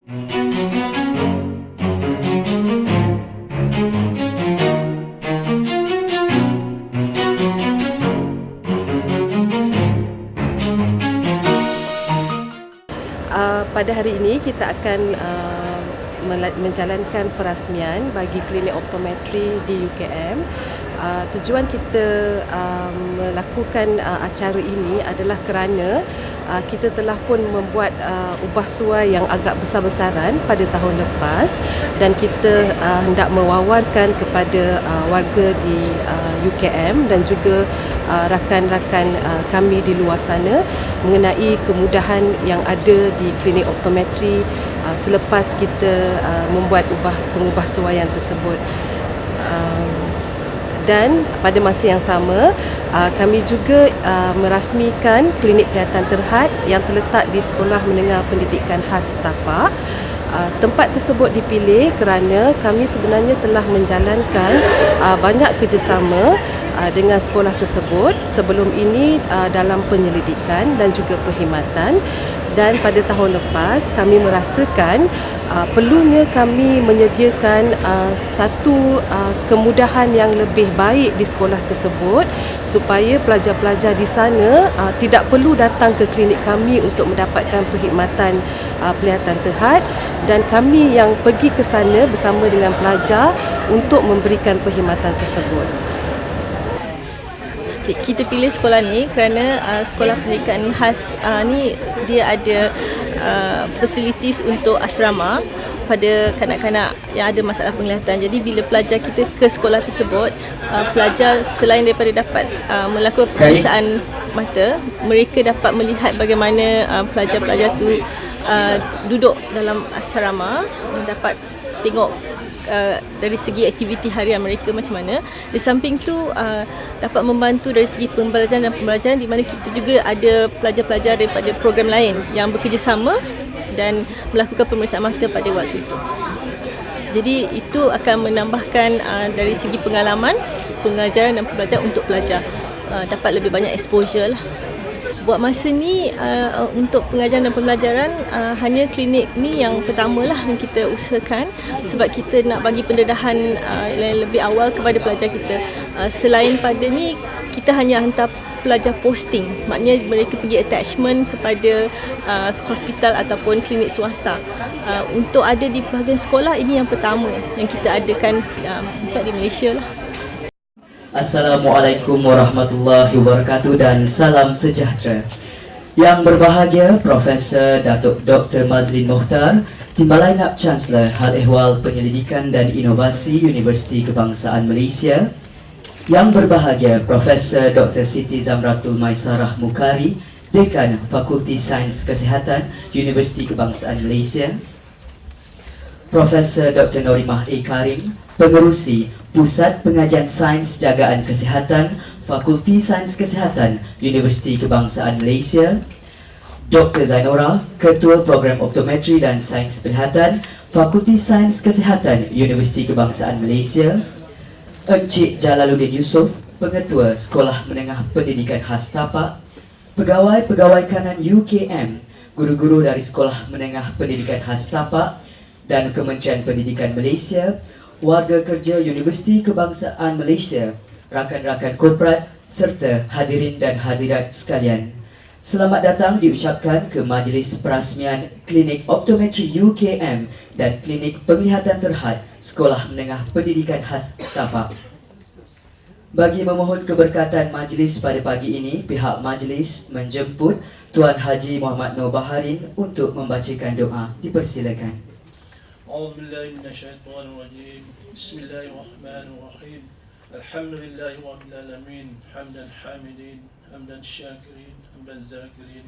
Pada hari ini kita akan menjalankan perasmian bagi klinik optometri di UKM. Tujuan kita melakukan acara ini adalah kerana kita telah pun membuat ubah suai yang agak besar-besaran pada tahun lepas, dan kita hendak mewawarkan kepada warga di UKM dan juga rakan-rakan kami di luar sana mengenai kemudahan yang ada di klinik optometri selepas kita membuat pengubah suaian tersebut. Dan pada masa yang sama, kami juga merasmikan klinik penglihatan terhad yang terletak di Sekolah Menengah Pendidikan Khas Tapak. Tempat tersebut dipilih kerana kami sebenarnya telah menjalankan banyak kerjasama dengan sekolah tersebut sebelum ini dalam penyelidikan dan juga perkhidmatan. Dan pada tahun lepas kami merasakan perlunya kami menyediakan satu kemudahan yang lebih baik di sekolah tersebut supaya pelajar-pelajar di sana tidak perlu datang ke klinik kami untuk mendapatkan perkhidmatan penglihatan terhad, dan kami yang pergi ke sana bersama dengan pelajar untuk memberikan perkhidmatan tersebut. Kita pilih sekolah ni kerana sekolah pendidikan khas ni dia ada facilities untuk asrama pada kanak-kanak yang ada masalah penglihatan. Jadi bila pelajar kita ke sekolah tersebut, pelajar selain daripada dapat melakukan pemeriksaan mata, mereka dapat melihat bagaimana pelajar-pelajar tu duduk dalam asrama, dapat tengok dari segi aktiviti harian mereka macam mana. Di samping tu dapat membantu dari segi pembelajaran dan pembelajaran, di mana kita juga ada pelajar-pelajar daripada program lain yang bekerjasama dan melakukan pemeriksaan mata pada waktu itu. Jadi itu akan menambahkan dari segi pengalaman, pengajaran dan pembelajaran untuk pelajar, dapat lebih banyak exposure lah. Buat masa ni untuk pengajaran dan pembelajaran hanya klinik ni yang pertama lah yang kita usahakan, sebab kita nak bagi pendedahan yang lebih awal kepada pelajar kita. Selain pada ni, kita hanya hantar pelajar posting, maknanya mereka pergi attachment kepada hospital ataupun klinik swasta. Untuk ada di bahagian sekolah, ini yang pertama yang kita adakan di Malaysia lah. Assalamualaikum warahmatullahi wabarakatuh dan salam sejahtera. Yang berbahagia Profesor Datuk Dr. Mazlin Mokhtar, Timbalan Nab Chancellor Hal Ehwal Penyelidikan dan Inovasi Universiti Kebangsaan Malaysia. Yang berbahagia Profesor Dr. Siti Zamratul Maisarah Mukari, Dekan Fakulti Sains Kesihatan Universiti Kebangsaan Malaysia. Profesor Dr. Norimah A. Karim, Pengerusi Pusat Pengajian Sains Jagaan Kesihatan Fakulti Sains Kesihatan Universiti Kebangsaan Malaysia. Dr. Zainora, Ketua Program Optometri dan Sains Penglihatan Fakulti Sains Kesihatan Universiti Kebangsaan Malaysia. Encik Jalaluddin Yusof, Pengetua Sekolah Menengah Pendidikan Khas Tapak. Pegawai-pegawai kanan UKM, guru-guru dari Sekolah Menengah Pendidikan Khas Tapak dan Kementerian Pendidikan Malaysia, warga kerja Universiti Kebangsaan Malaysia, rakan-rakan korporat serta hadirin dan hadirat sekalian. Selamat datang diucapkan ke Majlis Perasmian Klinik Optometri UKM dan Klinik Penglihatan Terhad Sekolah Menengah Pendidikan Khas Tapak. Bagi memohon keberkatan majlis pada pagi ini, pihak majlis menjemput Tuan Haji Muhammad Nur Baharin untuk membacakan doa. Dipersilakan. أعوذ بالله من الشيطان الرجيم بسم الله الرحمن الرحيم الحمد لله رب العالمين حمدا حامدين حمدا شاكرين حمدا ذاكرين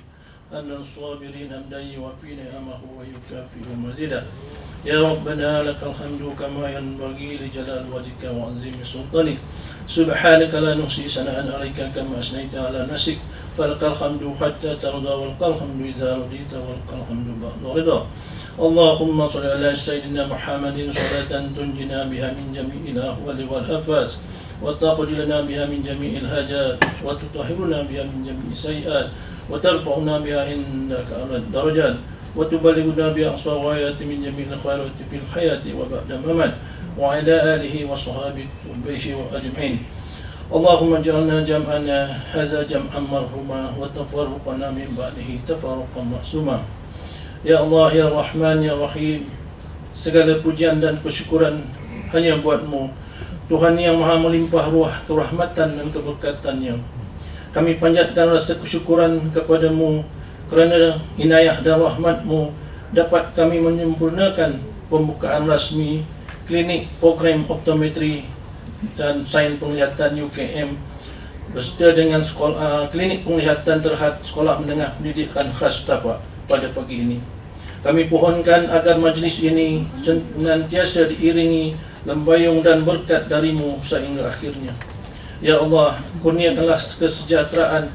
حمدا صابرين حمدا يوفي نعمه ويكافئ مزيدا يا ربنا لك الحمد كما ينبغي لجلال وجهك وعظيم سلطانك سبحانك لا نحصي ثناء عليك كما أثنيت على نفسك فلك الحمد حتى ترضى ولك الحمد إذا رضيت ولك الحمد بعد رضا اللهم صل على سيدنا محمد صلاة تنجنا بها من جميع الأهوال والآفات وتقضي لنا بها من جميع الحاجات وتطهرنا بها من جميع السيئات وترفعنا بها عندك على الدرجات وتبلغنا بأقصى الغايات من جميع الخيرات في الحياة وبعد الممات وعلى آله وصحابه وبيته أجمعين. اللهم اجعلنا جمعنا هذا جمعا مرحوما وتفرقنا من بعده تفرقا معصوما. Ya Allah, Ya Rahman, Ya Rahim, segala pujian dan kesyukuran hanya buat-Mu, Tuhan yang maha melimpah ruah kerahmatan dan keberkatannya. Kami panjatkan rasa kesyukuran kepada-Mu kerana inayah dan rahmat-Mu dapat kami menyempurnakan pembukaan rasmi klinik program optometri dan sains penglihatan UKM berserta dengan klinik penglihatan terhad Sekolah Menengah Pendidikan Khas Tapak pada pagi ini. Kami pohonkan agar majlis ini senantiasa diiringi lembayung dan berkat dari-Mu sehingga akhirnya. Ya Allah, kurniakanlah kesejahteraan,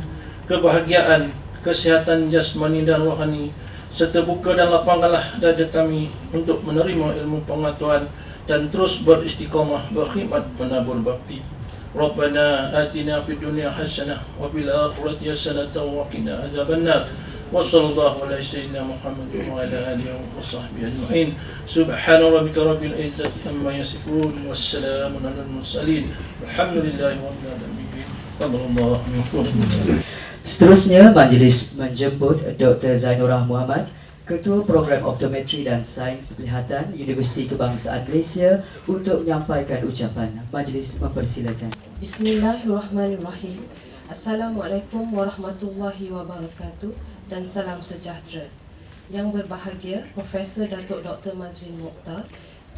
kebahagiaan, kesihatan jasmani dan rohani, serta buka dan lapangkanlah dada kami untuk menerima ilmu pengetahuan dan terus beristiqamah berkhidmat menabur bakti. Rabbana atina fid dunya hasanah wa fil akhirati hasanah wa qina azabannar. Wa sallallahu ala sayyidina Muhammad wa ala alihi wa sahbihi ajma'in. Subhana rabbika rabbil izzati amma yasifun wassalamun alal mursalin. Alhamdulillahi rabbil alamin. Taqabbalallahu minkum. Seterusnya, majlis menjemput Dr. Zainurah Muhammad, Ketua Program Optometri dan Sains Penglihatan Universiti Kebangsaan Malaysia untuk menyampaikan ucapan. Majlis mempersilakan. Bismillahirrahmanirrahim. Assalamualaikum warahmatullahi wabarakatuh dan salam sejahtera. Yang berbahagia Profesor Datuk Dr. Mazlin Mokhtar,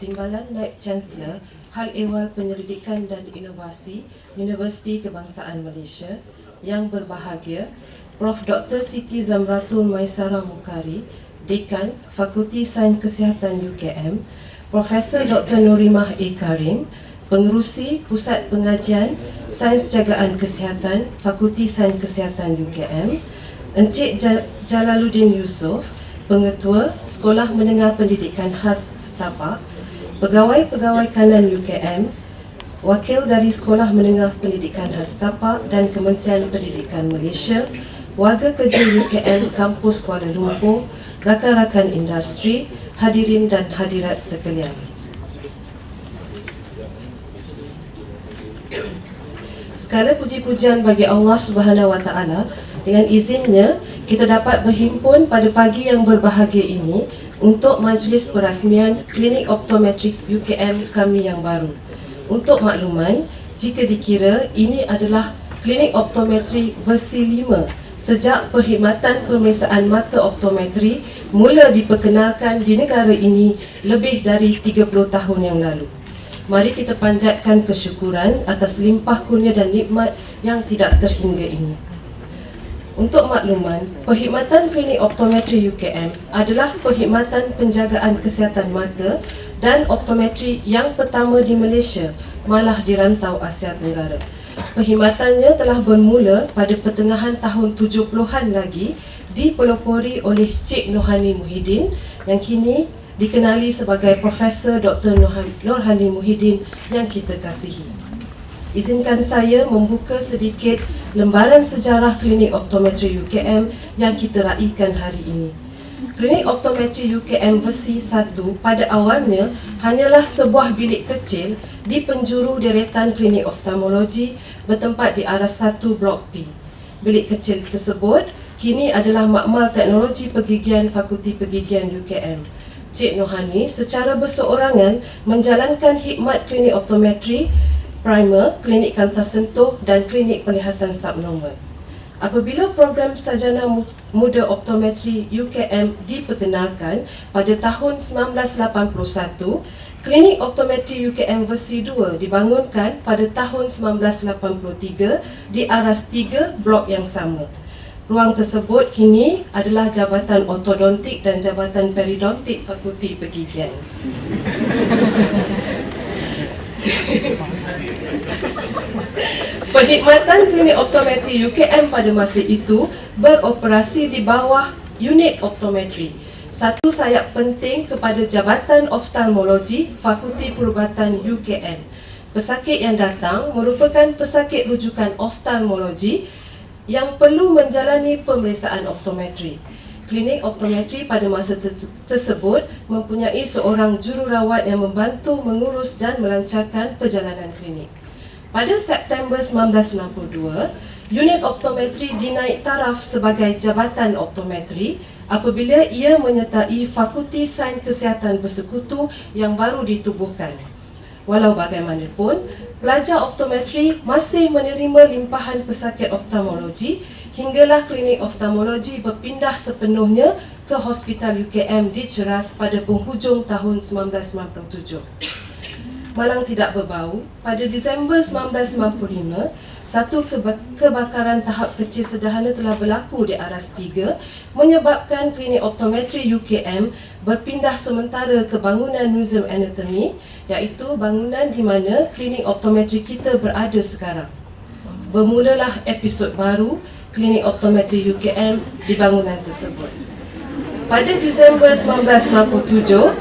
Timbalan Naib Chancellor Hal Ehwal Penyelidikan dan Inovasi Universiti Kebangsaan Malaysia. Yang berbahagia Prof. Dr. Siti Zamratul Maisara Mukhari, Dekan Fakulti Sains Kesihatan UKM, Profesor Dr. Nurimah A. Karim, Pengerusi Pusat Pengajian Sains Jagaan Kesihatan Fakulti Sains Kesihatan UKM, Encik Jalaluddin Yusof, Pengetua Sekolah Menengah Pendidikan Khas Setapak, Pegawai-pegawai kanan UKM, Wakil dari Sekolah Menengah Pendidikan Khas Setapak dan Kementerian Pendidikan Malaysia, warga kerja UKM Kampus Kuala Lumpur, rakan-rakan industri, hadirin dan hadirat sekalian. Segala puji-pujian bagi Allah Subhanahu Wa Taala. Dengan izinnya, kita dapat berhimpun pada pagi yang berbahagia ini untuk majlis perasmian Klinik Optometrik UKM kami yang baru. Untuk makluman, jika dikira ini adalah Klinik Optometri versi 5 sejak perkhidmatan pemeriksaan mata optometri mula diperkenalkan di negara ini lebih dari 30 tahun yang lalu. Mari kita panjatkan kesyukuran atas limpah kurnia dan nikmat yang tidak terhingga ini. Untuk makluman, perkhidmatan Klinik Optometri UKM adalah perkhidmatan penjagaan kesihatan mata dan optometri yang pertama di Malaysia, malah di rantau Asia Tenggara. Perkhidmatannya telah bermula pada pertengahan tahun 70-an lagi dipelopori oleh Cik Nurhani Muhyiddin yang kini dikenali sebagai Profesor Dr. Nurhani Muhyiddin yang kita kasihi. Izinkan saya membuka sedikit lembaran sejarah Klinik Optometri UKM yang kita raikan hari ini. Klinik Optometri UKM versi 1 pada awalnya hanyalah sebuah bilik kecil di penjuru deretan Klinik Oftalmologi bertempat di aras 1 Blok P. Bilik kecil tersebut kini adalah makmal teknologi pergigian Fakulti Pergigian UKM. Cik Nurhani secara berseorangan menjalankan khidmat klinik optometri, primer, klinik kantas sentuh dan klinik penglihatan subnormal. Apabila program sarjana muda optometri UKM diperkenalkan pada tahun 1981, klinik optometri UKM versi 2 dibangunkan pada tahun 1983 di aras 3 blok yang sama. Ruang tersebut kini adalah Jabatan Ortodontik dan Jabatan Periodontik Fakulti Pergigian. Perkhidmatan klinik optometri UKM pada masa itu beroperasi di bawah unit optometri. Satu sayap penting kepada Jabatan Oftalmologi Fakulti Perubatan UKM. Pesakit yang datang merupakan pesakit rujukan oftalmologi yang perlu menjalani pemeriksaan optometri. Klinik optometri pada masa tersebut mempunyai seorang jururawat yang membantu mengurus dan melancarkan perjalanan klinik. Pada September 1992, unit optometri dinaik taraf sebagai Jabatan Optometri apabila ia menyertai Fakulti Sains Kesihatan Bersekutu yang baru ditubuhkan. Walau bagaimanapun, pelajar optometri masih menerima limpahan pesakit oftalmologi hinggalah klinik oftalmologi berpindah sepenuhnya ke Hospital UKM di Ceras pada penghujung tahun 1997. Malang tidak berbau, pada Disember 1995, satu kebakaran tahap kecil sederhana telah berlaku di Aras 3 menyebabkan klinik optometri UKM berpindah sementara ke bangunan Museum Anatomy, iaitu bangunan di mana klinik optometri kita berada sekarang. Bermulalah episod baru klinik optometri UKM di bangunan tersebut. Pada Disember 1997,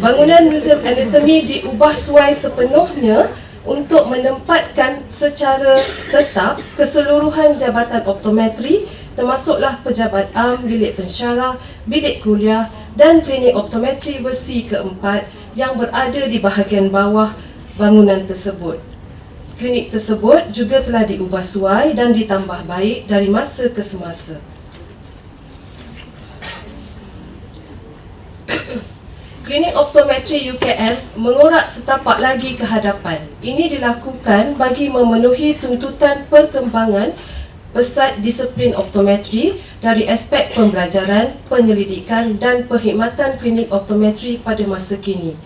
bangunan Museum Anatomy diubah suai sepenuhnya untuk menempatkan secara tetap keseluruhan jabatan optometri termasuklah pejabat am, bilik pensyarah, bilik kuliah dan klinik optometri versi keempat yang berada di bahagian bawah bangunan tersebut. Klinik tersebut juga telah diubah suai dan ditambah baik dari masa ke semasa. Klinik optometri UKM mengorak setapak lagi ke hadapan. Ini dilakukan bagi memenuhi tuntutan perkembangan pesat disiplin optometri dari aspek pembelajaran, penyelidikan dan perkhidmatan klinik optometri pada masa kini.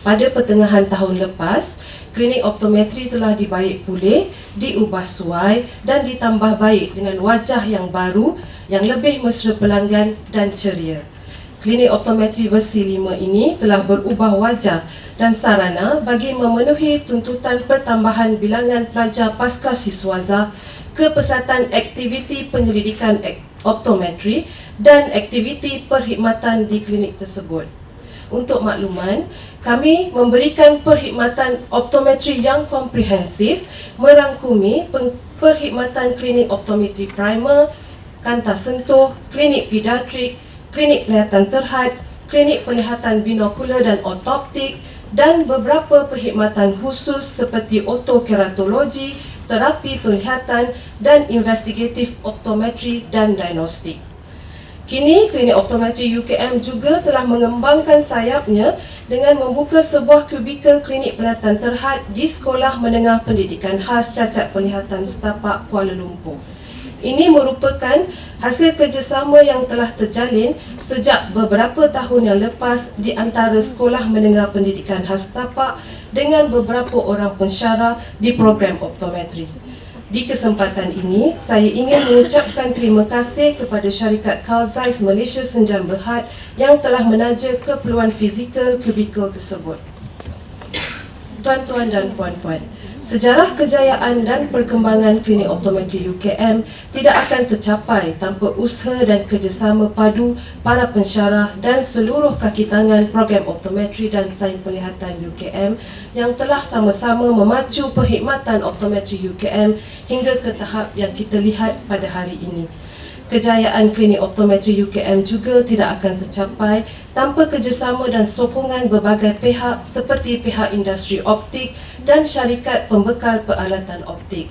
Pada pertengahan tahun lepas, klinik optometri telah dibaik pulih, diubah suai dan ditambah baik dengan wajah yang baru, yang lebih mesra pelanggan dan ceria. Klinik optometri versi 5 ini telah berubah wajah dan sarana bagi memenuhi tuntutan pertambahan bilangan pelajar pasca siswaza, kepesatan aktiviti penyelidikan optometri dan aktiviti perkhidmatan di klinik tersebut. Untuk makluman, kami memberikan perkhidmatan optometri yang komprehensif merangkumi perkhidmatan klinik optometri primer, kanta sentuh, klinik pediatrik, klinik penglihatan terhad, klinik penglihatan binokular dan otoptik dan beberapa perkhidmatan khusus seperti otokeratologi, terapi penglihatan dan investigatif optometri dan diagnostik. Kini, klinik optometri UKM juga telah mengembangkan sayapnya dengan membuka sebuah kubikel klinik penglihatan terhad di Sekolah Menengah Pendidikan Khas Cacat Penglihatan Setapak Kuala Lumpur. Ini merupakan hasil kerjasama yang telah terjalin sejak beberapa tahun yang lepas di antara Sekolah Menengah Pendidikan Khas Setapak dengan beberapa orang pensyarah di program optometri. Di kesempatan ini, saya ingin mengucapkan terima kasih kepada syarikat Carl Zeiss Malaysia Sdn Bhd yang telah menaja keperluan fizikal kubikel tersebut. Tuan-tuan dan puan-puan, sejarah kejayaan dan perkembangan klinik optometri UKM tidak akan tercapai tanpa usaha dan kerjasama padu para pensyarah dan seluruh kaki tangan program optometri dan sains penglihatan UKM yang telah sama-sama memacu perkhidmatan optometri UKM hingga ke tahap yang kita lihat pada hari ini. Kejayaan klinik optometri UKM juga tidak akan tercapai tanpa kerjasama dan sokongan berbagai pihak seperti pihak industri optik dan syarikat pembekal peralatan optik.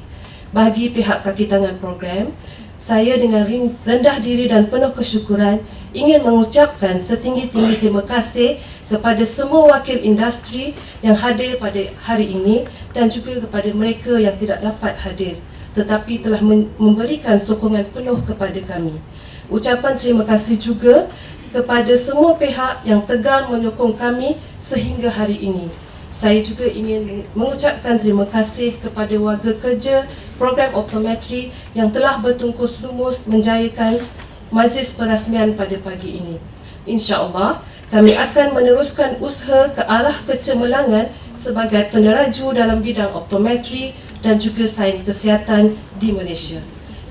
Bagi pihak kaki tangan program, saya dengan rendah diri dan penuh kesyukuran ingin mengucapkan setinggi-tinggi terima kasih kepada semua wakil industri yang hadir pada hari ini dan juga kepada mereka yang tidak dapat hadir tetapi telah memberikan sokongan penuh kepada kami. Ucapan terima kasih juga kepada semua pihak yang tegar menyokong kami sehingga hari ini. Saya juga ingin mengucapkan terima kasih kepada warga kerja program optometri yang telah bertungkus lumus menjayakan majlis perasmian pada pagi ini. InsyaAllah, kami akan meneruskan usaha ke arah kecemerlangan sebagai peneraju dalam bidang optometri dan juga sains kesihatan di Malaysia.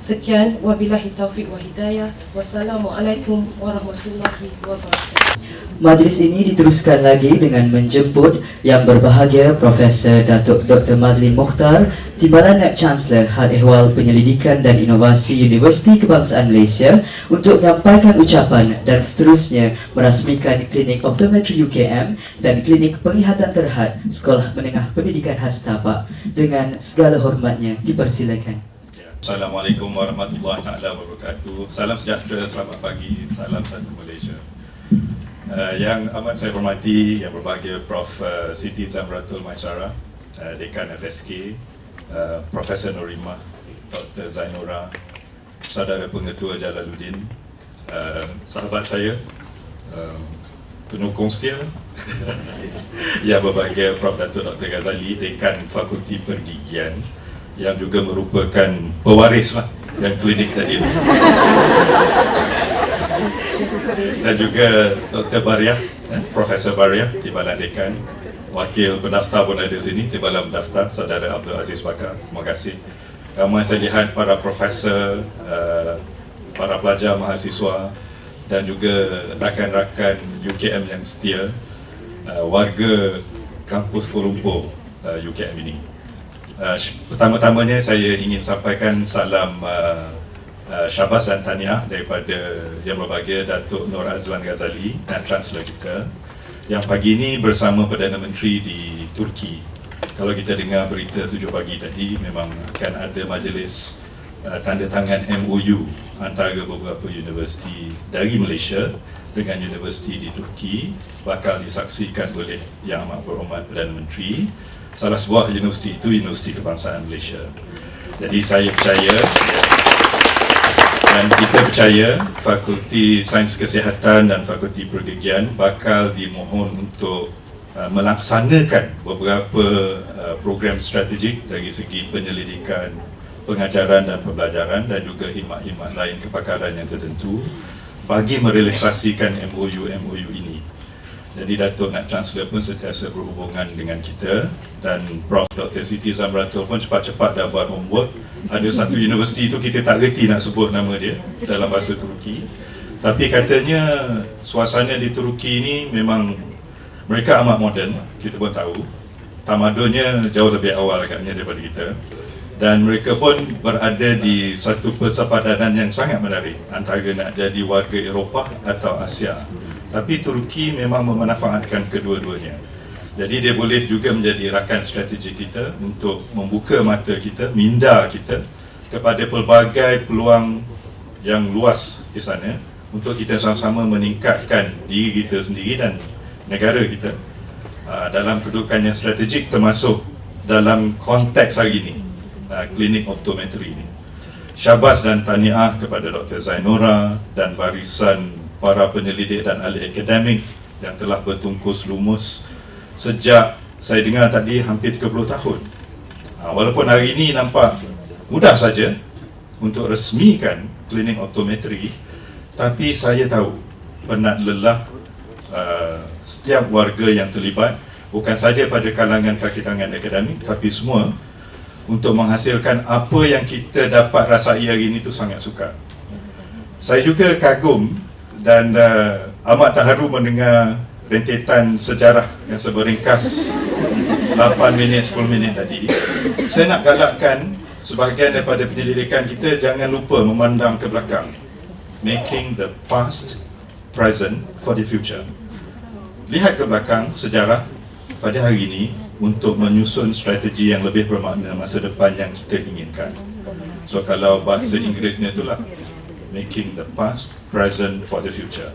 Sekian, wabillahi taufiq wa hidayah. Wassalamualaikum warahmatullahi wabarakatuh. Majlis ini diteruskan lagi dengan menjemput Yang Berbahagia Profesor Datuk Dr. Mazlin Mokhtar, Timbalan Naib Chancellor Hal Ehwal Penyelidikan dan Inovasi Universiti Kebangsaan Malaysia, untuk menyampaikan ucapan dan seterusnya merasmikan Klinik Optometri UKM dan Klinik Penglihatan Terhad Sekolah Menengah Pendidikan Khas Tapak. Dengan segala hormatnya dipersilakan. Assalamualaikum warahmatullahi wabarakatuh. Salam sejahtera, selamat pagi, salam satu Malaysia. Yang amat saya hormati, Yang Berbahagia Prof. Siti Zamratul Maisara, Dekan FSK, Profesor Norimah, Dr. Zainora, Saudara Pengetua Jalaluddin, sahabat saya, penukung setia, Yang Berbahagia Prof. Datuk Dr. Ghazali, Dekan Fakulti Pergigian, yang juga merupakan pewaris lah yang klinik tadi. Dan juga Dr. Bariah, Profesor Bariah, Timbalan Dekan, Wakil Pendaftar pun ada sini, Timbalan Pendaftar, Saudara Abdul Aziz Bakar, terima kasih. Ramai saya lihat para profesor, para pelajar mahasiswa dan juga rakan-rakan UKM yang setia, warga kampus Kuala Lumpur UKM ini. Pertama-tamanya saya ingin sampaikan salam syabas dan tahniah daripada Yang Berbahagia Datuk Nur Azlan Ghazali dan Chancellor kita yang pagi ini bersama Perdana Menteri di Turki. Kalau kita dengar berita 7 pagi tadi, memang akan ada majlis tanda tangan MOU antara beberapa universiti dari Malaysia dengan universiti di Turki, bakal disaksikan oleh Yang Amat Berhormat Perdana Menteri. Salah sebuah universiti itu Universiti Kebangsaan Malaysia. Jadi saya percaya dan kita percaya Fakulti Sains Kesihatan dan Fakulti Pergigian bakal dimohon untuk melaksanakan beberapa program strategik dari segi penyelidikan, pengajaran dan pembelajaran dan juga khidmat-khidmat lain kepakaran yang tertentu bagi merealisasikan MOU ini. Jadi Datuk Naib Chancellor pun sentiasa berhubungan dengan kita dan Prof. Dr. Siti Zamratul pun cepat-cepat dah buat homework. Ada satu universiti itu kita tak reti nak sebut nama dia dalam bahasa Turki. Tapi katanya suasana di Turki ini memang mereka amat moden, kita pun tahu. Tamadunnya jauh lebih awal agaknya daripada kita. Dan mereka pun berada di satu persepadanan yang sangat menarik antara nak jadi warga Eropah atau Asia. Tapi Turki memang memanfaatkan kedua-duanya. Jadi dia boleh juga menjadi rakan strategi kita untuk membuka mata kita, minda kita kepada pelbagai peluang yang luas di sana untuk kita sama-sama meningkatkan diri kita sendiri dan negara kita dalam kedudukan yang strategik, termasuk dalam konteks hari ini, klinik optometri ini. Syabas dan tahniah kepada Dr. Zainora dan barisan para penyelidik dan ahli akademik yang telah bertungkus lumus sejak saya dengar tadi hampir 30 tahun. Walaupun hari ini nampak mudah saja untuk resmikan klinik optometri, tapi saya tahu penat lelah setiap warga yang terlibat, bukan saja pada kalangan kaki tangan akademik, tapi semua untuk menghasilkan apa yang kita dapat rasai hari ini itu sangat sukar. Saya juga kagum dan amat terharu mendengar rentetan sejarah yang seberingkas 8 minit, 10 minit tadi. Saya nak galakkan sebahagian daripada penyelidikan kita jangan lupa memandang ke belakang. Making the past present for the future. Lihat ke belakang sejarah pada hari ini untuk menyusun strategi yang lebih bermakna masa depan yang kita inginkan. So kalau bahasa Inggerisnya itulah making the past present for the future.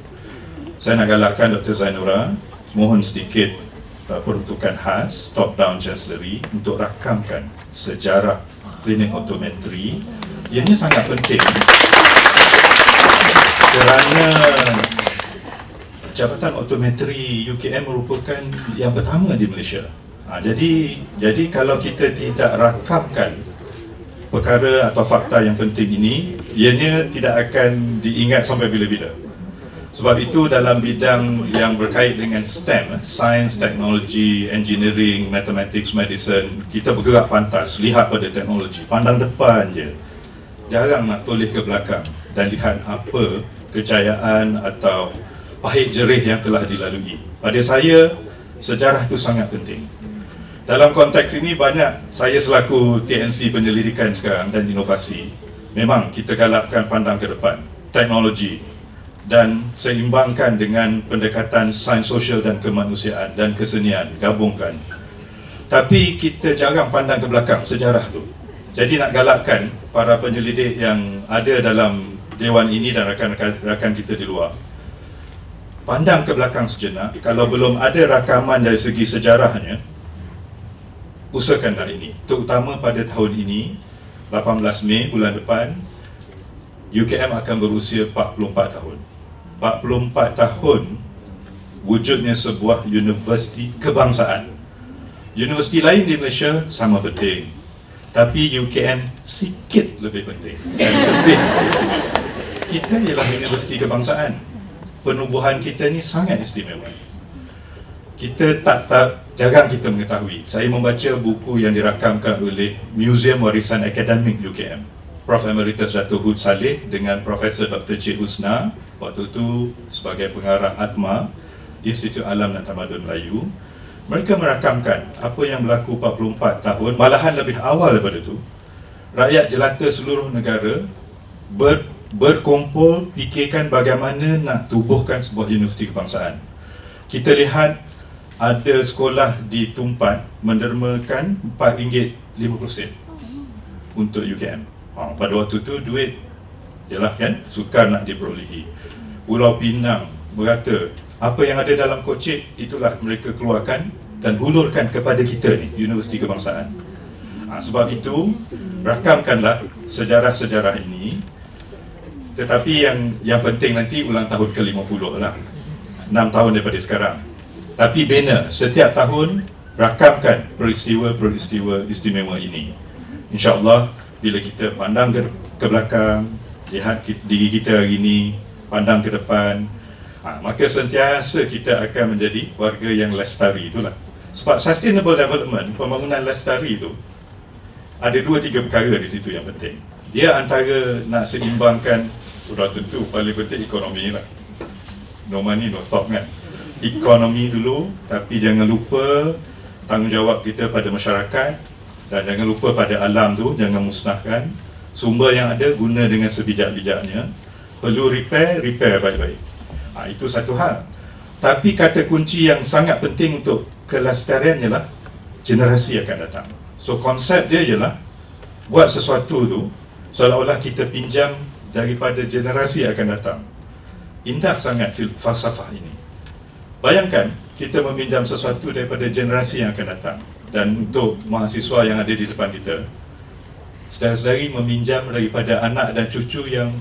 Saya nak galakkan Dr. Zainora mohon sedikit peruntukan khas top down chancellery untuk rakamkan sejarah klinik optometri. Ini sangat penting kerana Jabatan Optometri UKM merupakan yang pertama di Malaysia. Jadi kalau kita tidak rakamkan perkara atau fakta yang penting ini, ianya tidak akan diingat sampai bila-bila. Sebab itu dalam bidang yang berkait dengan STEM, Science, Technology, Engineering, Mathematics, Medicine, kita bergerak pantas, lihat pada teknologi, pandang depan je. jarang nak toleh ke belakang dan lihat apa kejayaan atau pahit jerih yang telah dilalui. Pada saya, sejarah itu sangat penting. Dalam konteks ini banyak saya selaku TNC Penyelidikan sekarang dan Inovasi, memang kita galakkan pandang ke depan, teknologi dan seimbangkan dengan pendekatan sains sosial dan kemanusiaan dan kesenian, gabungkan. Tapi kita jarang pandang ke belakang sejarah tu. Jadi nak galakkan para penyelidik yang ada dalam dewan ini dan rakan-rakan kita di luar, pandang ke belakang sejenak. Kalau belum ada rakaman dari segi sejarahnya, usahakanlah ini. Terutama pada tahun ini, 18 Mei bulan depan, UKM akan berusia 44 tahun. 44 tahun wujudnya sebuah universiti kebangsaan. Universiti lain di Malaysia sama penting, tapi UKM sikit lebih penting dan lebih istimewa. Kita ialah universiti kebangsaan. Penubuhan kita ni sangat istimewa. Kita jarang kita mengetahui. Saya membaca buku yang dirakamkan oleh Museum Warisan Akademik UKM, Prof. Emeritus Dato' Hud Saleh dengan Profesor Dr. Cik Husna, waktu itu sebagai pengarah ATMA, Institut Alam dan Tamadun Melayu. Mereka merakamkan apa yang berlaku 44 tahun, malahan lebih awal daripada itu. Rakyat jelata seluruh negara berkumpul fikirkan bagaimana nak tubuhkan sebuah universiti kebangsaan. Kita lihat ada sekolah di Tumpat mendermakan RM4.50 untuk UKM. Pada waktu tu duit ialah kan sukar nak diperolehi. Pulau Pinang berkata apa yang ada dalam kocek itulah mereka keluarkan dan hulurkan kepada kita ni, Universiti Kebangsaan. Sebab itu rakamkanlah sejarah-sejarah ini. Tetapi yang penting nanti ulang tahun ke-50 lah, 6 tahun daripada sekarang. Tapi bina setiap tahun rakamkan peristiwa-peristiwa istimewa ini. InsyaAllah bila kita pandang ke belakang, lihat diri kita hari ini, pandang ke depan, maka sentiasa kita akan menjadi warga yang lestari. Itulah sebab sustainable development, pembangunan lestari itu ada 2-3 perkara di situ yang penting. Dia antara nak seimbangkan, sudah tentu paling penting ekonomi lah. No money no talk kan. Ekonomi dulu, tapi jangan lupa tanggungjawab kita pada masyarakat dan jangan lupa pada alam tu, jangan musnahkan. Sumber yang ada guna dengan sebijak-bijaknya. Perlu repair baik-baik. Itu satu hal. Tapi kata kunci yang sangat penting untuk kelestarian ialah generasi akan datang. So konsep dia ialah buat sesuatu tu seolah-olah kita pinjam daripada generasi akan datang. Indah sangat falsafah ini. Bayangkan kita meminjam sesuatu daripada generasi yang akan datang. Dan untuk mahasiswa yang ada di depan kita, saudara-saudari meminjam daripada anak dan cucu yang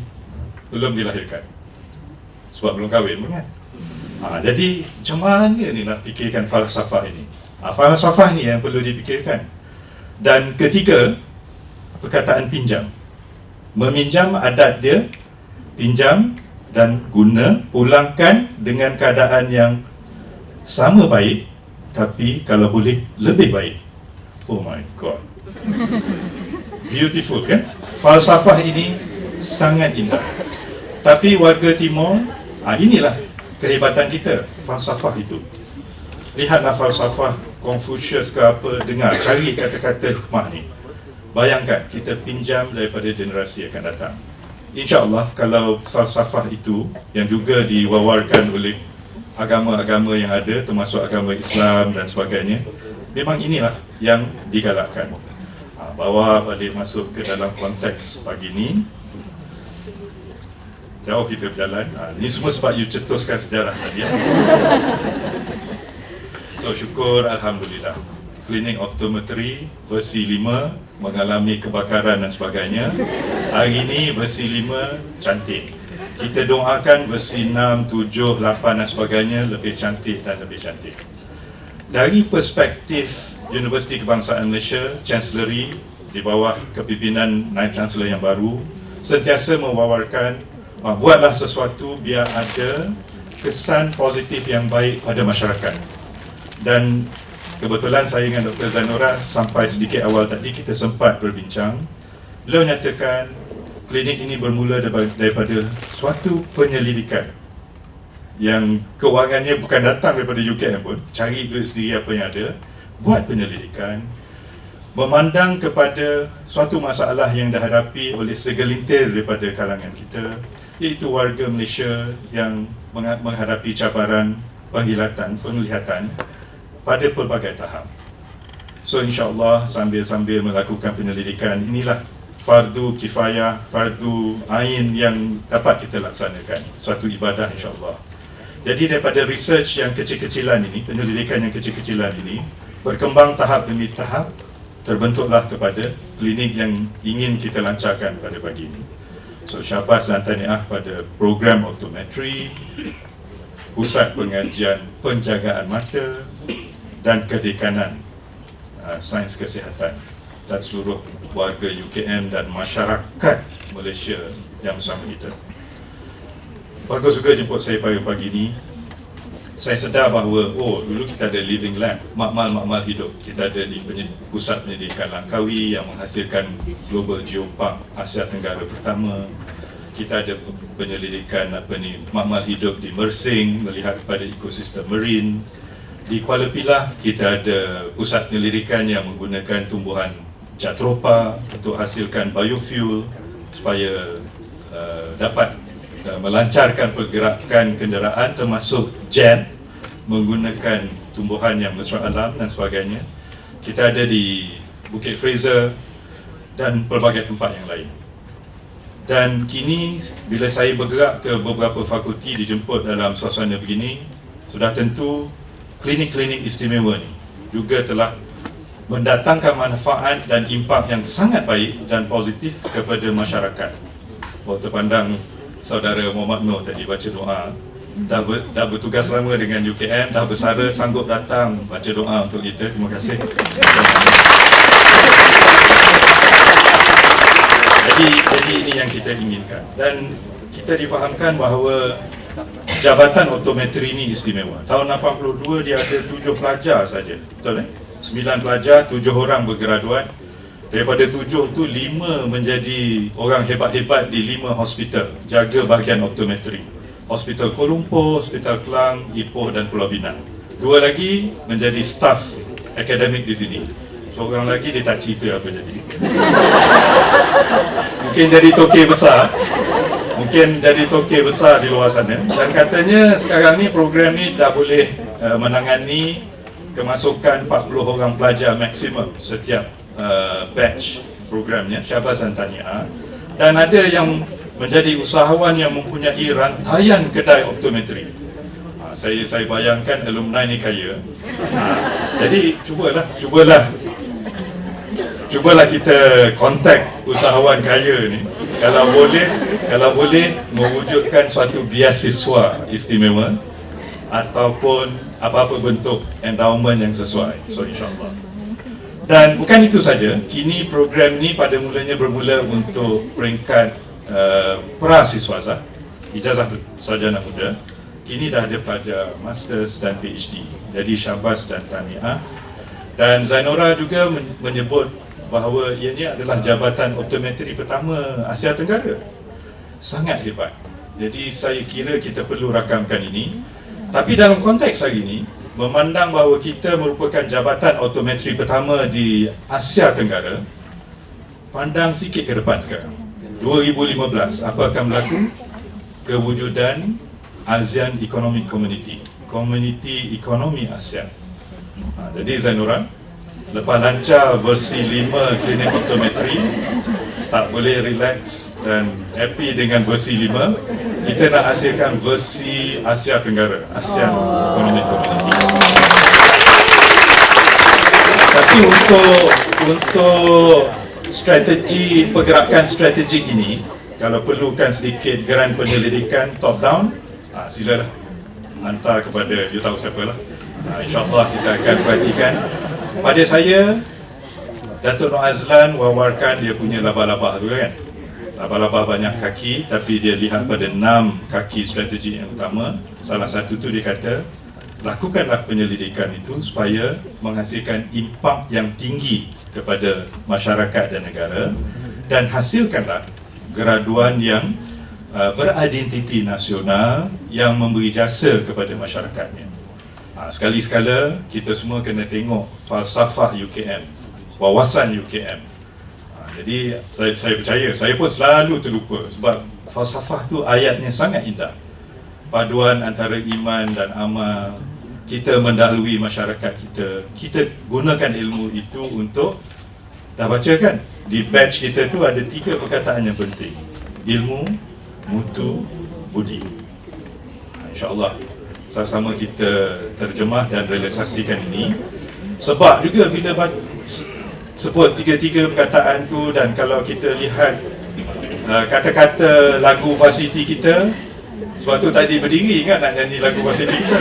belum dilahirkan, sebab belum kahwin pun kan. Jadi macam mana ni nak fikirkan falsafah ini? Falsafah ni yang perlu dipikirkan. Dan ketiga, perkataan pinjam. Meminjam adat dia, pinjam dan guna, pulangkan dengan keadaan yang sama baik, tapi kalau boleh lebih baik. Oh my God, beautiful kan? Falsafah ini sangat indah. Tapi warga Timur, inilah kehebatan kita, falsafah itu. Lihatlah falsafah Confucius ke apa, dengar, cari kata-kata hikmah ni. Bayangkan kita pinjam daripada generasi akan datang. InsyaAllah kalau falsafah itu yang juga diwawarkan oleh agama-agama yang ada, termasuk agama Islam dan sebagainya, memang inilah yang digalakkan. Bawa balik masuk ke dalam konteks pagi ni. Jauh kita berjalan. Ini semua sebab you cetuskan sejarah tadi. So syukur, Alhamdulillah. Klinik optometri versi 5 mengalami kebakaran dan sebagainya. Hari ini versi 5 cantik. Kita doakan versi 6, 7, 8 dan sebagainya lebih cantik dan lebih cantik. Dari perspektif Universiti Kebangsaan Malaysia, Chancellery di bawah kepimpinan Naib Chancellor yang baru sentiasa mewawarkan buatlah sesuatu biar ada kesan positif yang baik pada masyarakat. Dan kebetulan saya dengan Dr. Zainora sampai sedikit awal tadi kita sempat berbincang. Beliau nyatakan klinik ini bermula daripada suatu penyelidikan yang kewangannya bukan datang daripada UKM pun, cari duit sendiri apa yang ada, buat penyelidikan, memandang kepada suatu masalah yang dihadapi oleh segelintir daripada kalangan kita, iaitu warga Malaysia yang menghadapi cabaran penglihatan pada pelbagai tahap. So insya-Allah sambil melakukan penyelidikan inilah fardu kifayah, fardu ain yang dapat kita laksanakan, suatu ibadah insya-Allah. Jadi daripada research yang kecil-kecilan ini, penyelidikan yang kecil-kecilan ini, berkembang tahap demi tahap, terbentuklah kepada klinik yang ingin kita lancarkan pada pagi ini. So syabas dan tahniah pada program optometri, pusat pengajian penjagaan mata dan kedekanan sains kesihatan dan seluruh warga UKM dan masyarakat Malaysia yang bersama kita. Bagus juga jemput saya pagi ini. Saya sedar bahawa dulu kita ada living lab, makmal hidup. Kita ada di pusat pendidikan Langkawi yang menghasilkan Global Geopark Asia Tenggara pertama. Kita ada penyelidikan makmal hidup di Mersing, melihat kepada ekosistem marine. Di Kuala Pilah kita ada pusat penyelidikan yang menggunakan tumbuhan Jatropha untuk hasilkan biofuel supaya dapat melancarkan pergerakan kenderaan termasuk jet menggunakan tumbuhan yang mesra alam dan sebagainya. Kita ada di Bukit Fraser dan pelbagai tempat yang lain. Dan kini bila saya bergerak ke beberapa fakulti dijemput dalam suasana begini, sudah tentu klinik-klinik istimewa ni juga telah mendatangkan manfaat dan impak yang sangat baik dan positif kepada masyarakat. Waktu pandang saudara Muhammad Noor tadi baca doa, dah bertugas lama dengan UKM, dah bersara sanggup datang baca doa untuk kita. Terima kasih. Jadi ini yang kita inginkan, dan kita difahamkan bahawa Jabatan Optometri ini istimewa. Tahun 82 dia ada 7 pelajar saja, betul 9 pelajar, 7 orang bergraduat. Daripada 7 tu 5 menjadi orang hebat-hebat di 5 hospital jaga bahagian optometri. Hospital Kuala Lumpur, Hospital Klang, Ipoh dan Pulau Pinang. 2 lagi menjadi staff akademik di sini. Seorang lagi dia tak cerita apa jadi. Mungkin jadi tokey besar. Mungkin jadi tokey besar di luar sana. Dan katanya sekarang ni program ni dah boleh menangani kemasukan 40 orang pelajar maksimum setiap batch programnya. Syabas dan tahniah. Dan ada yang menjadi usahawan yang mempunyai rantaian kedai optometri. Saya bayangkan alumni ni kaya. Jadi cubalah kita kontak usahawan kaya ni. Kalau boleh mewujudkan suatu beasiswa istimewa ataupun apa-apa bentuk endowment yang sesuai. So insya-Allah. Dan bukan itu saja, kini program ni pada mulanya bermula untuk peringkat prasiswaza, ijazah sarjana muda. Kini dah ada pada masters dan PhD. Jadi syabas dan tahniah. Dan Zainora juga menyebut bahawa ianya adalah jabatan optometri pertama Asia Tenggara. Sangat hebat. Jadi saya kira kita perlu rakamkan ini. Tapi dalam konteks hari ini, memandang bahawa kita merupakan jabatan optometri pertama di Asia Tenggara, pandang sikit ke depan sekarang. 2015, apa akan berlaku? Kewujudan ASEAN Economic Community, Komuniti Ekonomi ASEAN. Jadi Zainura, lepas lancar versi 5 klinik optometri, tak boleh relax dan happy dengan versi 5. Kita nak hasilkan versi Asia Tenggara, ASEAN Economic Community. Tapi untuk strategi pergerakan strategik ini, kalau perlukan sedikit geran penyelidikan top down, silalah hantar kepada you tahu siapa lah. InsyaAllah kita akan perhatikan. Pada saya, Datuk Nur Azlan wawarkan dia punya laba-laba tu kan. Laba-laba banyak kaki, tapi dia lihat pada 6 kaki strategi yang utama. Salah satu tu dia kata, lakukanlah penyelidikan itu supaya menghasilkan impak yang tinggi kepada masyarakat dan negara, dan hasilkanlah graduan yang beridentiti nasional yang memberi jasa kepada masyarakatnya. Sekali-sekala kita semua kena tengok falsafah UKM, wawasan UKM. Jadi saya percaya, saya pun selalu terlupa sebab falsafah tu ayatnya sangat indah. Paduan antara iman dan amal, kita mendahului masyarakat kita gunakan ilmu itu untuk, dah baca kan? Di batch kita tu ada 3 perkataan yang penting. Ilmu, mutu, budi. InsyaAllah sama-sama kita terjemah dan realisasikan ini. Sebab juga bila sebut 3 perkataan tu, dan kalau kita lihat kata-kata lagu varsity kita, sebab tu tadi berdiri kan nak nyanyi lagu varsity kita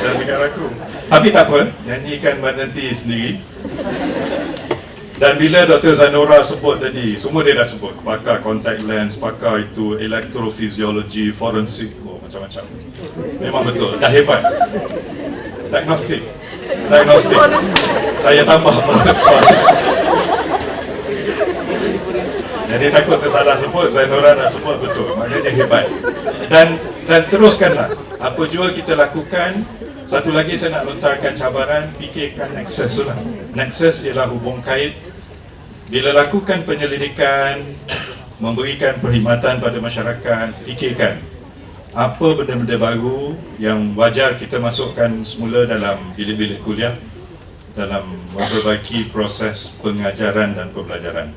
dan dekat lagu. Tapi tak apa, nyanyikan nanti sendiri. Dan bila Dr. Zainora sebut tadi, semua dia dah sebut, pakar contact lens, pakar itu electrophysiology, forensik, macam-macam. Memang betul, dah hebat. Diagnostik. Saya tambah. Jadi takut tersalah sebut, Zainora dah sebut betul, maknanya hebat. Dan teruskanlah apa jua kita lakukan. Satu lagi saya nak lontarkan cabaran, fikirkan nexus lah. Nexus ialah hubung kait. Bila lakukan penyelidikan, memberikan perkhidmatan pada masyarakat, fikirkan apa benda-benda baru yang wajar kita masukkan semula dalam bilik-bilik kuliah, dalam memperbaiki proses pengajaran dan pembelajaran.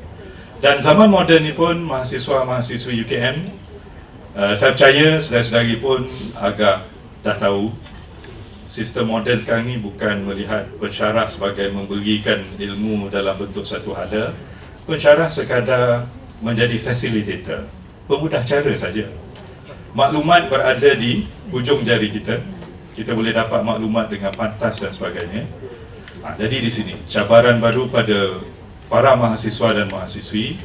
Dan zaman moden ni pun mahasiswa-mahasiswi UKM, saya percaya saudara-saudari pun agak dah tahu sistem moden sekarang ni bukan melihat pensyarah sebagai memberikan ilmu dalam bentuk satu hala. Pensyarah sekadar menjadi facilitator, pemudah cara saja. Maklumat berada di hujung jari kita. Kita boleh dapat maklumat dengan pantas dan sebagainya. Jadi di sini cabaran baru pada para mahasiswa dan mahasiswi,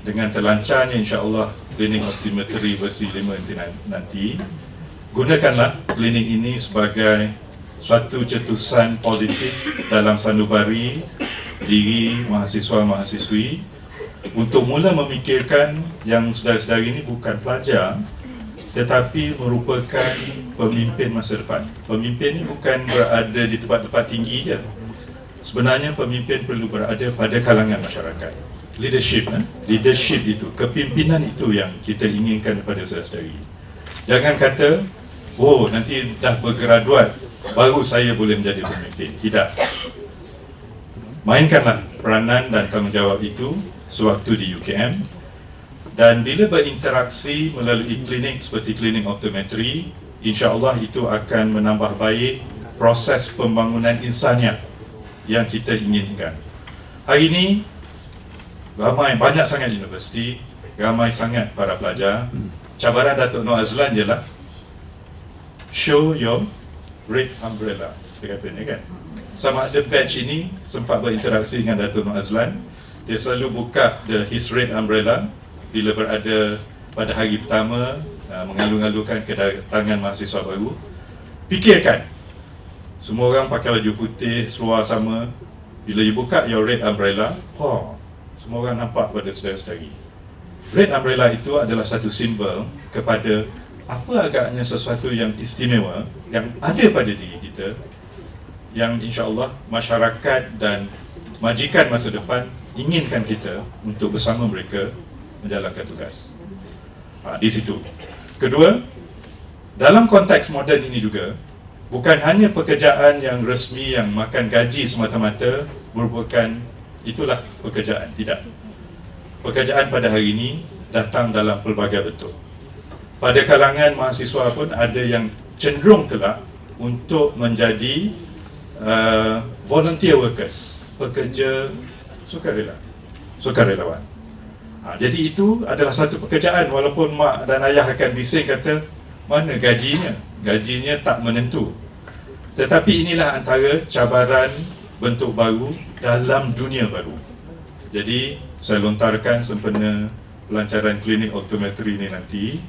dengan terlancarnya insya-Allah Clinic Optometry versi 5 nanti, gunakanlah klinik ini sebagai suatu cetusan positif dalam sanubari diri mahasiswa-mahasiswi untuk mula memikirkan yang saudara-saudari ini bukan pelajar tetapi merupakan pemimpin masa depan. Pemimpin ini bukan berada di tempat-tempat tinggi je. Sebenarnya pemimpin perlu berada pada kalangan masyarakat. Leadership itu, kepimpinan itu yang kita inginkan kepada saudara-saudari. Jangan kata, oh nanti dah bergraduat baru saya boleh menjadi pemimpin. Tidak. Mainkanlah peranan dan tanggungjawab itu sewaktu di UKM. Dan bila berinteraksi melalui klinik seperti klinik optometri, insya-Allah itu akan menambah baik proses pembangunan insaniah yang kita inginkan. Hari ini banyak sangat universiti, ramai sangat para pelajar. Cabaran Datuk Noor Azlan ialah show your red umbrella, kita katanya kan. Sama ada batch ini sempat berinteraksi dengan Datuk Noor Azlan. Dia selalu buka his red umbrella bila berada pada hari pertama mengalu-alukan kedatangan mahasiswa baru. Fikirkan, semua orang pakai baju putih, seluar sama. Bila you buka your red umbrella, semua orang nampak pada saudara-saudari. Red umbrella itu adalah satu simbol kepada apa agaknya sesuatu yang istimewa yang ada pada diri kita, yang insya-Allah masyarakat dan majikan masa depan inginkan kita untuk bersama mereka menjalankan tugas. Di situ. Kedua, dalam konteks moden ini juga, bukan hanya pekerjaan yang resmi yang makan gaji semata-mata merupakan itulah pekerjaan. Tidak. Pekerjaan pada hari ini datang dalam pelbagai bentuk. Pada kalangan mahasiswa pun ada yang cenderung kelak untuk menjadi volunteer workers, pekerja sukarelawan. Jadi itu adalah satu pekerjaan, walaupun mak dan ayah akan bising kata mana gajinya tak menentu. Tetapi inilah antara cabaran bentuk baru dalam dunia baru. Jadi saya lontarkan sempena pelancaran klinik optometri ini nanti,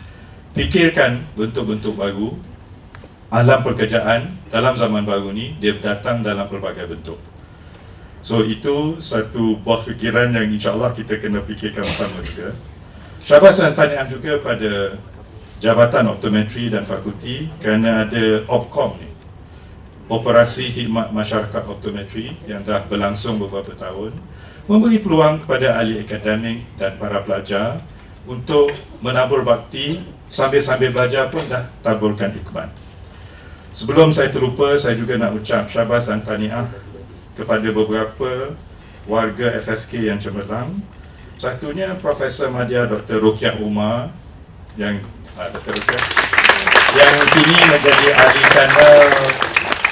fikirkan bentuk-bentuk baru. Alam pekerjaan dalam zaman baru ni dia datang dalam pelbagai bentuk. So itu satu buah fikiran yang insya-Allah kita kena fikirkan bersama juga. Syabas dan tahniah juga pada Jabatan Optometri dan Fakulti kerana ada OPCOM ni, Operasi Khidmat Masyarakat Optometri yang dah berlangsung beberapa tahun, memberi peluang kepada ahli akademik dan para pelajar untuk menabur bakti sambil-sambil belajar pun dah taburkan hikmat. Sebelum saya terlupa, saya juga nak ucap syabas dan tahniah kepada beberapa warga FSK yang cemerlang. Satunya Profesor Madya Dr. Rokiah Umar yang Dr. Rokiah yang kini menjadi ahli panel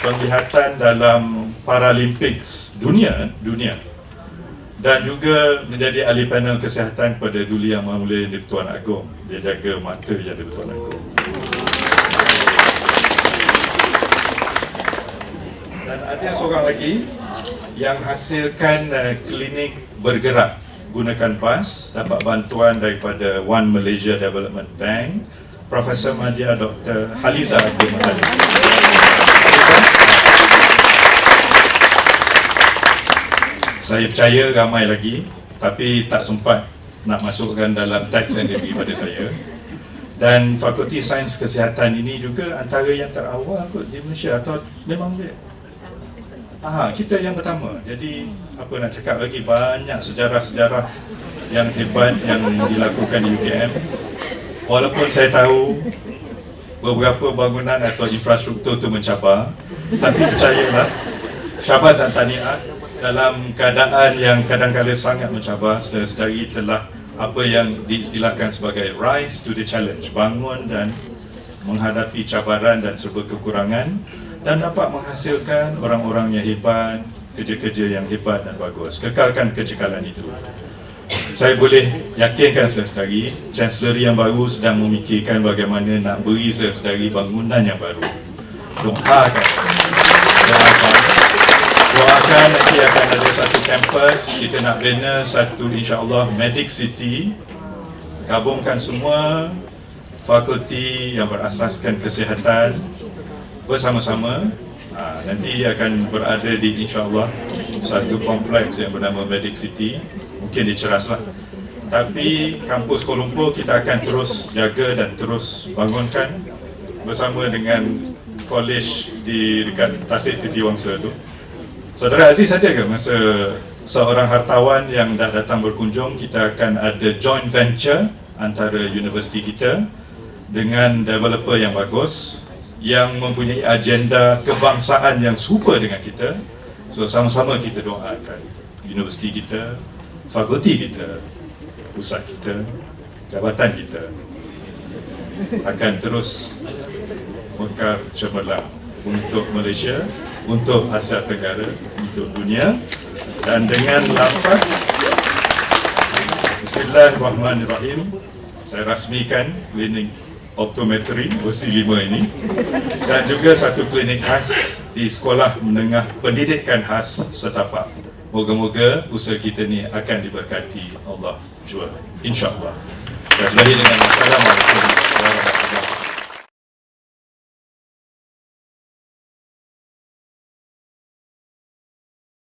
penglihatan dalam Paralympics dunia dan juga menjadi ahli panel kesihatan kepada Duli Yang Maha Mulia Di-Pertuan Agong. Dia jaga mata yang Di-Pertuan Agong. Dan ada seorang lagi yang hasilkan klinik bergerak gunakan PAS, dapat bantuan daripada One Malaysia Development Bank, Profesor Madya Dr. Haliza Abdul Muttalib. Saya percaya ramai lagi, tapi tak sempat nak masukkan dalam teks yang diberi pada saya. Dan Fakulti Sains Kesihatan ini juga antara yang terawal kot di Malaysia, atau memang dia? Kita yang pertama. Jadi apa nak cakap lagi, banyak sejarah-sejarah yang hebat yang dilakukan di UKM. Walaupun saya tahu beberapa bangunan atau infrastruktur itu mencabar, tapi percayalah, syabas dan tahniah dalam keadaan yang kadang-kadang sangat mencabar, saudara-saudari telah apa yang diistilahkan sebagai rise to the challenge, bangun dan menghadapi cabaran dan serba kekurangan, dan dapat menghasilkan orang-orang yang hebat, kerja-kerja yang hebat dan bagus. Kekalkan kecekalan itu. Saya boleh yakinkan saudara-saudari, Chancellery yang baru sedang memikirkan bagaimana nak beri saudara-saudari bangunan yang baru. Doakan nanti akan ada satu kampus, kita nak bina satu insya-Allah Medic City, gabungkan semua fakulti yang berasaskan kesihatan bersama-sama. Nanti akan berada di insya-Allah satu kompleks yang bernama Medic City. Mungkin dia ceraslah. Tapi kampus Kuala Lumpur kita akan terus jaga dan terus bangunkan bersama dengan college di dekat Tasik Titiwangsa tu. Saudara Aziz ada ke masa seorang hartawan yang dah datang berkunjung, kita akan ada joint venture antara universiti kita dengan developer yang bagus yang mempunyai agenda kebangsaan yang serupa dengan kita. So sama-sama kita doakan universiti kita, fakulti kita, pusat kita, jabatan kita akan terus mekar cemerlang untuk Malaysia, untuk Asia Tenggara, untuk dunia. Dan dengan lafaz Bismillahirrahmanirrahim, saya rasmikan klinik optometri OC5 ini dan juga satu klinik khas di Sekolah Menengah Pendidikan Khas Setapak. Moga-moga usaha kita ni akan diberkati Allah jua, insya-Allah. Saya akhiri dengan Assalamualaikum warahmatullahi wabarakatuh.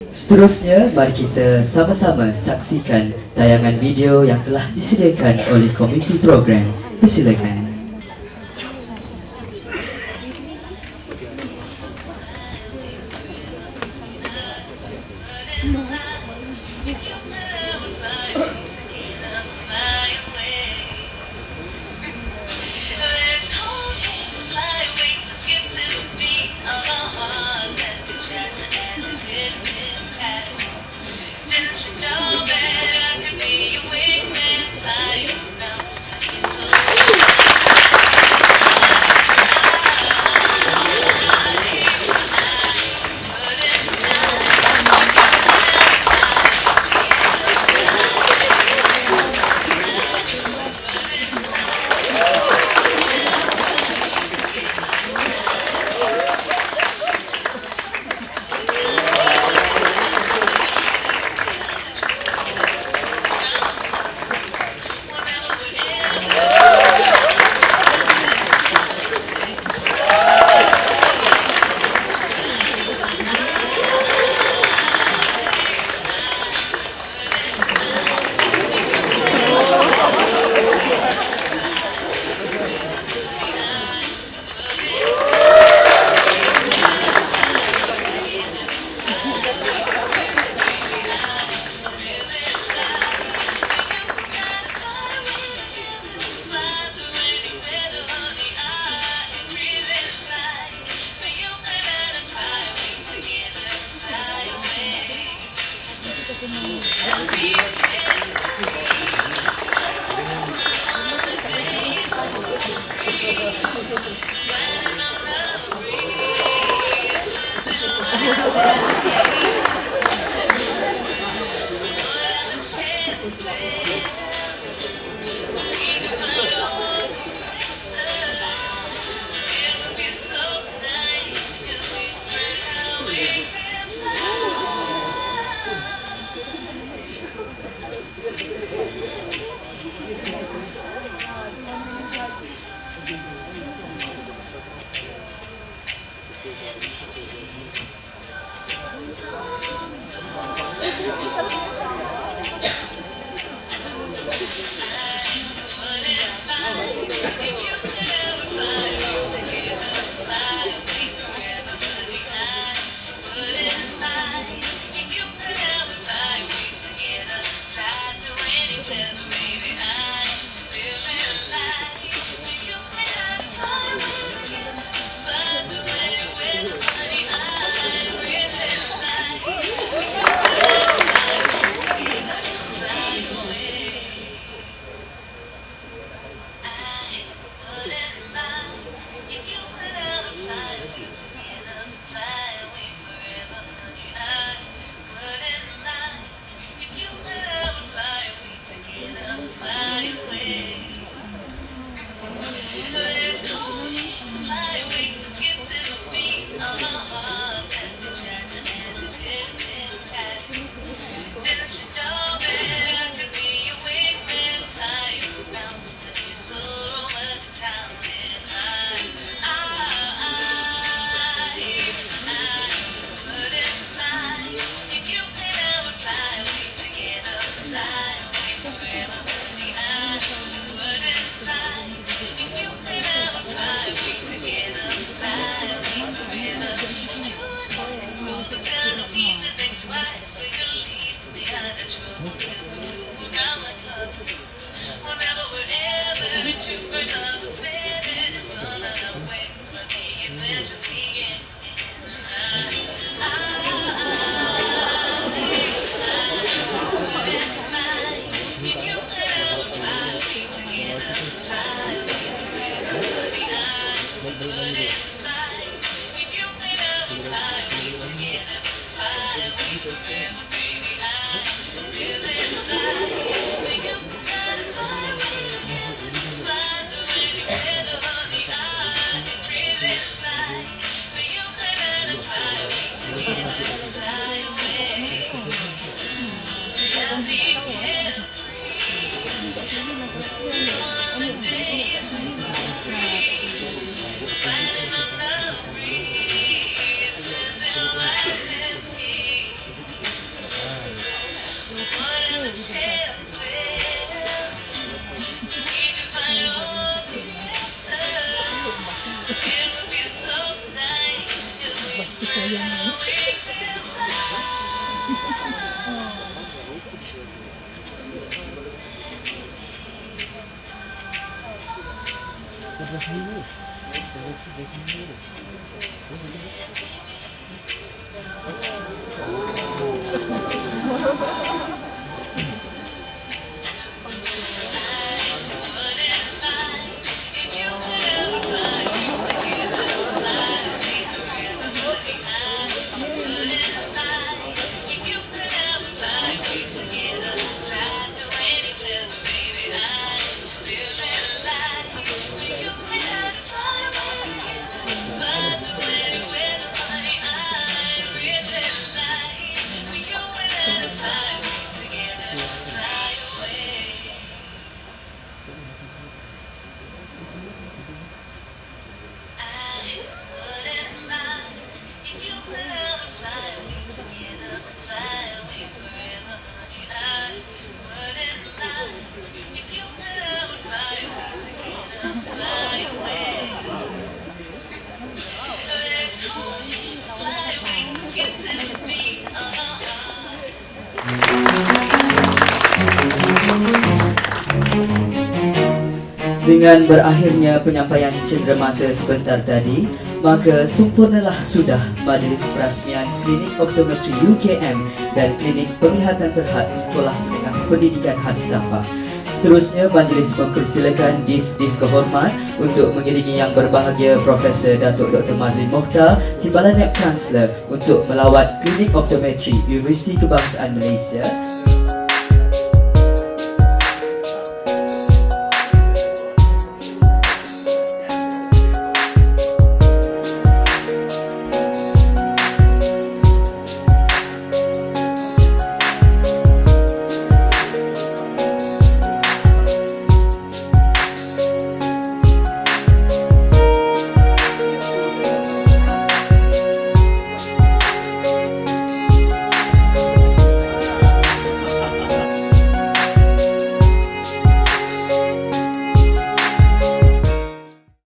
Seterusnya, mari kita sama-sama saksikan tayangan video yang telah disediakan oleh komiti program. Persilakan. Dengan berakhirnya penyampaian cenderamata sebentar tadi, maka sempurnalah sudah majlis perasmian Klinik Optometri UKM dan Klinik Penglihatan Terhad Sekolah Menengah Pendidikan Khas Tapak. Seterusnya, majlis mempersilakan Div Kehormat untuk mengiringi Yang Berbahagia Profesor Datuk Dr. Mazlin Mokhtar, Timbalan Naib Chancellor, untuk melawat Klinik Optometri Universiti Kebangsaan Malaysia.